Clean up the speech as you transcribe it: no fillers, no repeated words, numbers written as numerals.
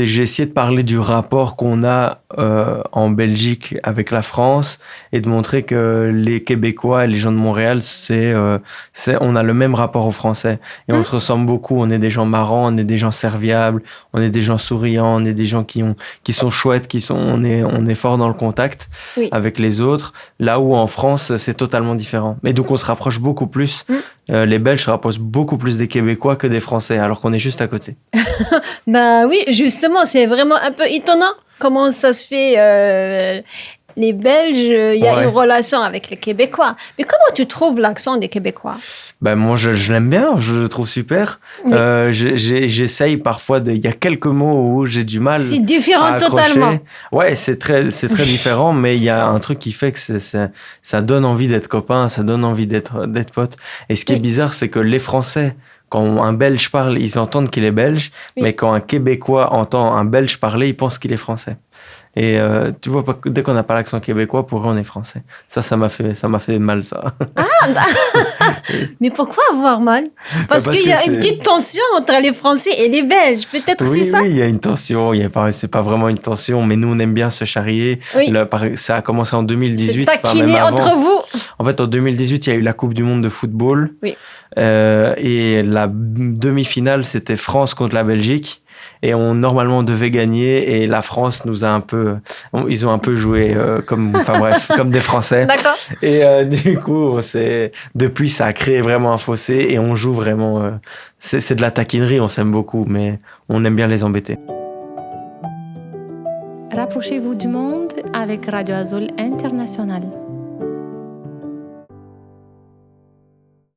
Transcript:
J'ai essayé de parler du rapport qu'on a en Belgique avec la France et de montrer que les Québécois et les gens de Montréal, on a le même rapport aux Français. Et on se ressemble beaucoup. On est des gens marrants, on est des gens serviables, on est des gens souriants, on est des gens qui sont chouettes, on est fort dans le contact Oui. avec les autres. Là où en France, c'est totalement différent. Et donc on se rapproche beaucoup plus. Les Belges se rapprochent beaucoup plus des Québécois que des Français, alors qu'on est juste à côté. Ben oui, justement, c'est vraiment un peu étonnant comment ça se fait. Les Belges, il y a Ouais. une relation avec les Québécois. Mais comment tu trouves l'accent des Québécois? Ben moi je l'aime bien, je le trouve super. Oui. J'essaye parfois il y a quelques mots où j'ai du mal C'est différent à accrocher. totalement. Ouais, c'est très différent, mais il y a un truc qui fait que ça donne envie d'être copain, ça donne envie d'être pote. Et ce qui est Oui. bizarre, c'est que les Français, quand un Belge parle, ils entendent qu'il est belge, Oui. mais quand un Québécois entend un Belge parler, il pense qu'il est français. Et tu vois, dès qu'on n'a pas l'accent québécois, pour eux, on est français. Ça m'a fait mal, ça. Mais pourquoi avoir mal? Parce Parce qu'il que y a c'est- une petite tension entre les Français et les Belges. Peut-être c'est Oui, ça? oui, il y a une tension. C'est pas vraiment une tension, mais nous, on aime bien se charrier. Oui. Ça a commencé en C'est 2018, même taquiner avant. entre vous. En fait, en 2018, il y a eu la Coupe du Monde de football. Oui. Et la demi-finale, c'était France contre la Belgique. Et normalement, on devait gagner. Et la France ils ont un peu joué comme des Français. D'accord. Et du coup, depuis, ça a créé vraiment un fossé. Et on joue vraiment. C'est de la taquinerie, on s'aime beaucoup, mais on aime bien les embêter. Rapprochez-vous du monde avec Radio Azul International.